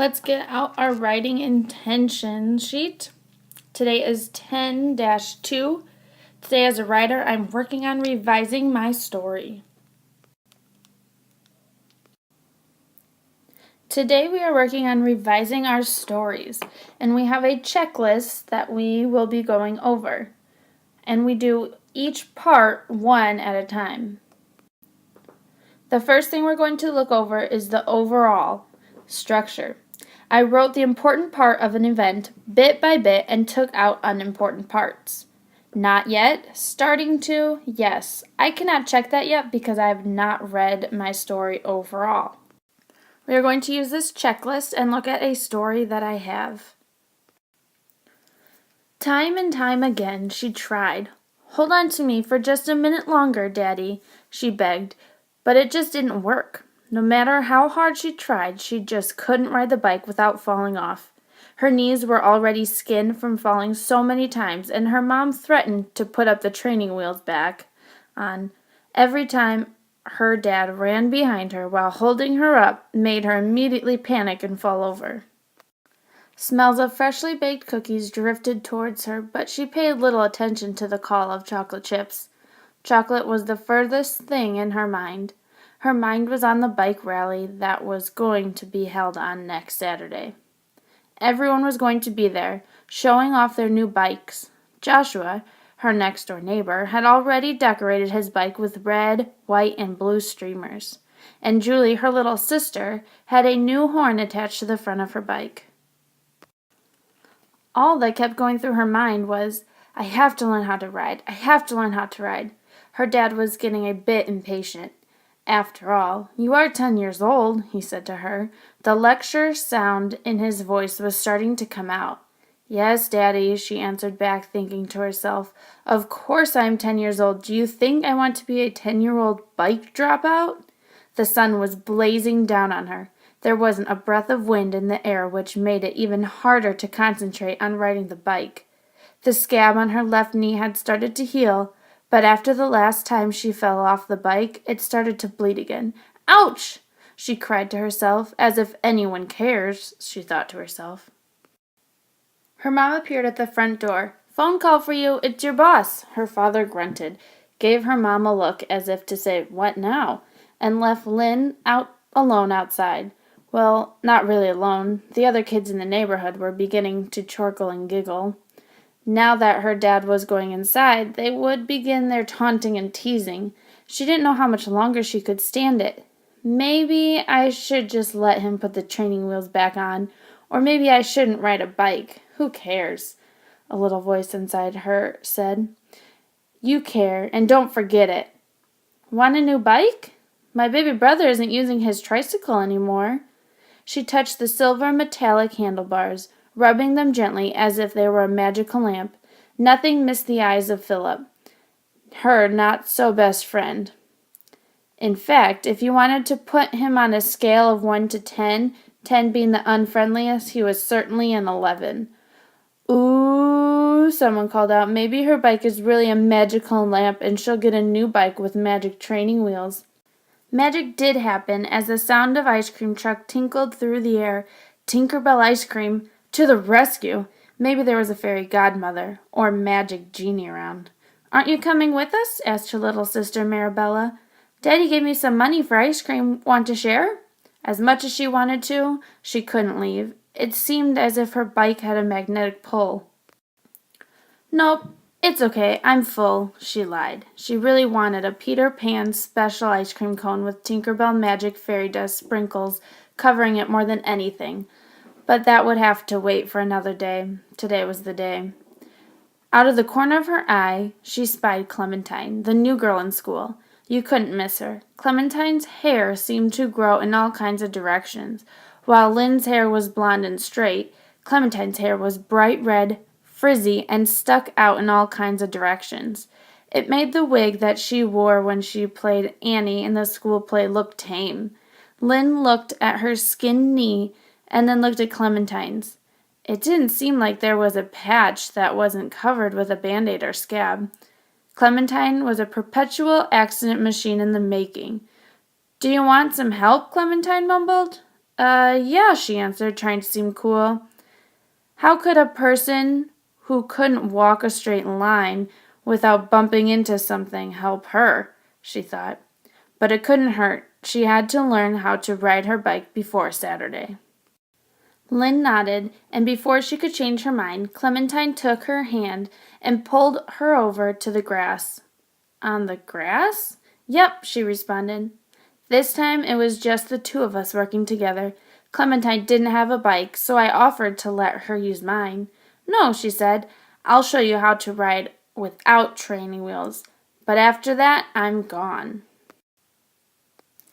Let's get out our writing intention sheet. Today is 10-2. Today as a writer, I'm working on revising my story. Today we are working on revising our stories, and we have a checklist that we will be going over. And we do each part one at a time. The first thing we're going to look over is the overall structure. I wrote the important part of an event bit by bit and took out unimportant parts. Not yet. Starting to. Yes. I cannot check that yet because I have not read my story overall. We are going to use this checklist and look at a story that I have. Time and time again she tried. "Hold on to me for just a minute longer, Daddy," she begged, but it just didn't work. No matter how hard she tried, she just couldn't ride the bike without falling off. Her knees were already skinned from falling so many times, and her mom threatened to put up the training wheels back on. Every time her dad ran behind her while holding her up made her immediately panic and fall over. Smells of freshly baked cookies drifted towards her, but she paid little attention to the call of chocolate chips. Chocolate was the furthest thing in her mind. Her mind was on the bike rally that was going to be held on next Saturday. Everyone was going to be there, showing off their new bikes. Joshua, her next-door neighbor, had already decorated his bike with red, white, and blue streamers. And Julie, her little sister, had a new horn attached to the front of her bike. All that kept going through her mind was, "I have to learn how to ride. I have to learn how to ride." Her dad was getting a bit impatient. "After all, you are 10 years old," he said to her. The lecture sound in his voice was starting to come out. "Yes, Daddy," she answered back, thinking to herself, "Of course I am 10 years old. Do you think I want to be a 10-year-old bike dropout?" The sun was blazing down on her. There wasn't a breath of wind in the air, which made it even harder to concentrate on riding the bike. The scab on her left knee had started to heal, but after the last time she fell off the bike, it started to bleed again. "Ouch!" she cried to herself. "As if anyone cares," she thought to herself. Her mom appeared at the front door. "Phone call for you. It's your boss." Her father grunted, gave her mom a look as if to say, "What now?" and left Lynn out alone outside. Well, not really alone. The other kids in the neighborhood were beginning to chortle and giggle. Now that her dad was going inside, they would begin their taunting and teasing. She didn't know how much longer she could stand it. "Maybe I should just let him put the training wheels back on, or maybe I shouldn't ride a bike. Who cares?" a little voice inside her said. "You care, and don't forget it." "Want a new bike? My baby brother isn't using his tricycle anymore." She touched the silver metallic handlebars, rubbing them gently as if they were a magical lamp. Nothing missed the eyes of Philip, her not-so-best friend. In fact, if you wanted to put him on a scale of 1 to 10, 10 being the unfriendliest, he was certainly an 11. "Ooh," someone called out. "Maybe her bike is really a magical lamp and she'll get a new bike with magic training wheels." Magic did happen as the sound of ice cream truck tinkled through the air. Tinker Bell Ice Cream, to the rescue! Maybe there was a fairy godmother, or magic genie around. "Aren't you coming with us?" asked her little sister Marabella. "Daddy gave me some money for ice cream. Want to share?" As much as she wanted to, she couldn't leave. It seemed as if her bike had a magnetic pull. "Nope. It's okay, I'm full," she lied. She really wanted a Peter Pan special ice cream cone with Tinkerbell magic fairy dust sprinkles covering it more than anything. But that would have to wait for another day. Today was the day. Out of the corner of her eye, she spied Clementine, the new girl in school. You couldn't miss her. Clementine's hair seemed to grow in all kinds of directions. While Lynn's hair was blonde and straight, Clementine's hair was bright red, frizzy, and stuck out in all kinds of directions. It made the wig that she wore when she played Annie in the school play look tame. Lynn looked at her skinned knee and then looked at Clementine's. It didn't seem like there was a patch that wasn't covered with a Band-Aid or scab. Clementine was a perpetual accident machine in the making. "Do you want some help?" Clementine mumbled. Yeah, she answered, trying to seem cool. How could a person who couldn't walk a straight line without bumping into something help her? She thought. But it couldn't hurt. She had to learn how to ride her bike before Saturday. Lynn nodded, and before she could change her mind, Clementine took her hand and pulled her over to the grass. On the grass? Yep, she responded. This time it was just the two of us working together. Clementine didn't have a bike, so I offered to let her use mine. No, she said, I'll show you how to ride without training wheels. But after that, I'm gone.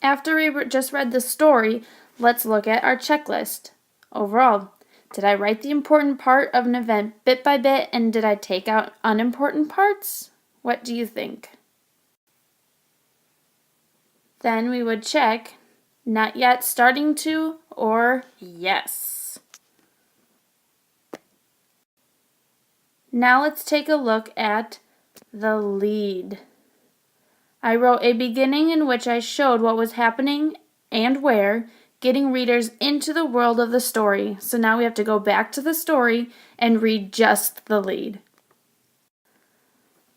After we just read the story, let's look at our checklist. Overall, did I write the important part of an event bit by bit, and did I take out unimportant parts? What do you think? Then we would check, not yet, starting to, or yes. Now let's take a look at the lead. I wrote a beginning in which I showed what was happening and where, getting readers into the world of the story. So now we have to go back to the story and read just the lead.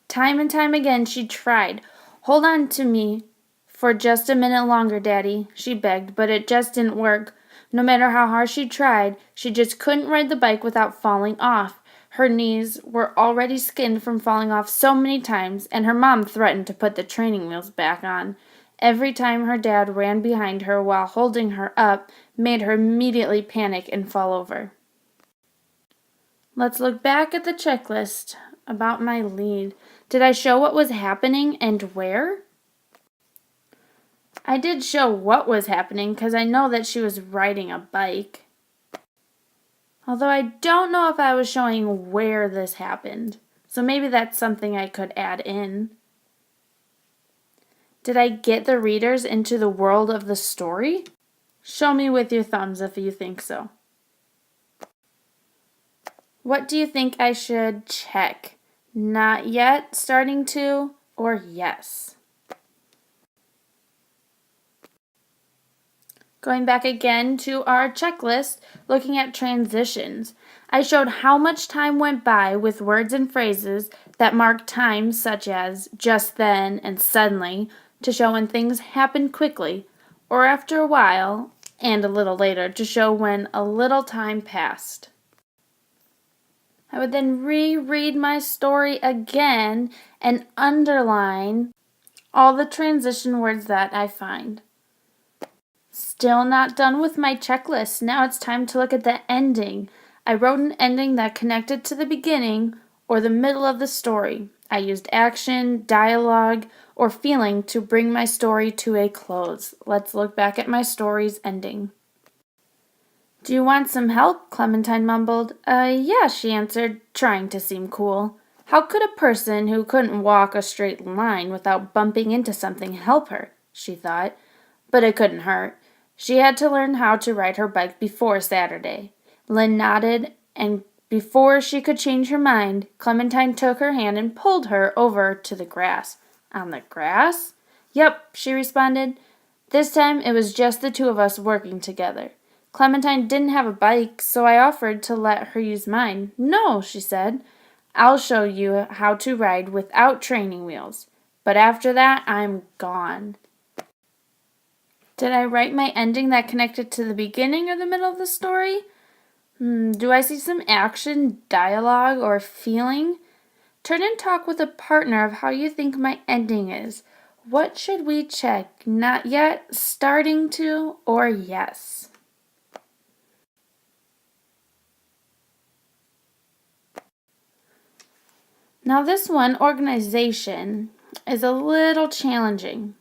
Time and time again she tried. Hold on to me for just a minute longer, Daddy, she begged, but it just didn't work. No matter how hard she tried, she just couldn't ride the bike without falling off. Her knees were already skinned from falling off so many times, and her mom threatened to put the training wheels back on. Every time her dad ran behind her while holding her up made her immediately panic and fall over. Let's look back at the checklist about my lead. Did I show what was happening and where? I did show what was happening because I know that she was riding a bike. Although I don't know if I was showing where this happened. So maybe that's something I could add in. Did I get the readers into the world of the story? Show me with your thumbs if you think so. What do you think I should check? Not yet, starting to, or yes? Going back again to our checklist, looking at transitions. I showed how much time went by with words and phrases that mark times such as just then and suddenly to show when things happened quickly, or after a while and a little later to show when a little time passed. I would then reread my story again and underline all the transition words that I find. Still not done with my checklist. Now it's time to look at the ending. I wrote an ending that connected to the beginning or the middle of the story. I used action, dialogue, or feeling to bring my story to a close. Let's look back at my story's ending. Do you want some help? Clementine mumbled. Yeah, she answered, trying to seem cool. How could a person who couldn't walk a straight line without bumping into something help her? She thought. But it couldn't hurt. She had to learn how to ride her bike before Saturday. Lynn nodded, and before she could change her mind, Clementine took her hand and pulled her over to the grass. On the grass? Yep, she responded. This time it was just the two of us working together. Clementine didn't have a bike, so I offered to let her use mine. No, she said. I'll show you how to ride without training wheels. But after that, I'm gone. Did I write my ending that connected to the beginning or the middle of the story? Do I see some action, dialogue, or feeling? Turn and talk with a partner of how you think my ending is. What should we check? Not yet, starting to, or yes? Now this one, organization, is a little challenging.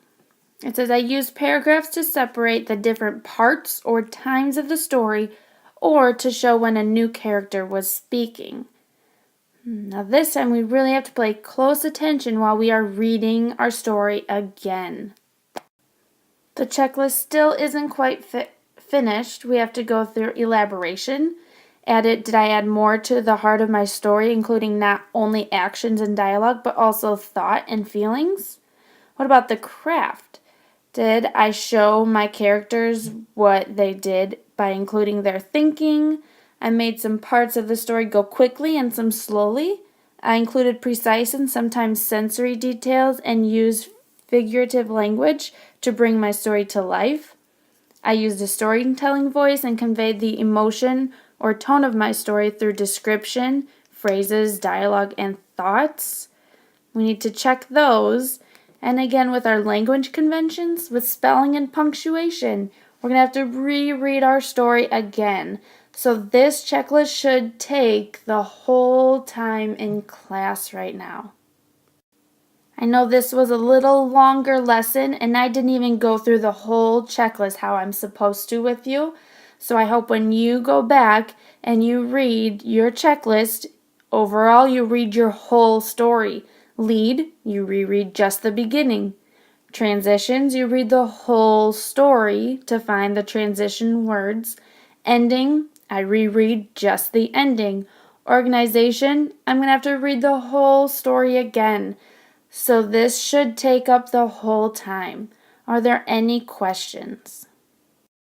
It says I used paragraphs to separate the different parts or times of the story or to show when a new character was speaking. Now this time we really have to pay close attention while we are reading our story again. The checklist still isn't quite finished. We have to go through elaboration. Did I add more to the heart of my story, including not only actions and dialogue, but also thought and feelings? What about the craft? did. I show my characters what they did by including their thinking. I made some parts of the story go quickly and some slowly. I included precise and sometimes sensory details and used figurative language to bring my story to life. I used a storytelling voice and conveyed the emotion or tone of my story through description, phrases, dialogue, and thoughts. We need to check those. And again, with our language conventions, with spelling and punctuation, we're going to have to reread our story again. So this checklist should take the whole time in class right now. I know this was a little longer lesson, and I didn't even go through the whole checklist how I'm supposed to with you. So I hope when you go back and you read your checklist, overall you read your whole story. Lead, you reread just the beginning. Transitions, you read the whole story to find the transition words. Ending, I reread just the ending. Organization, I'm going to have to read the whole story again. So this should take up the whole time. Are there any questions?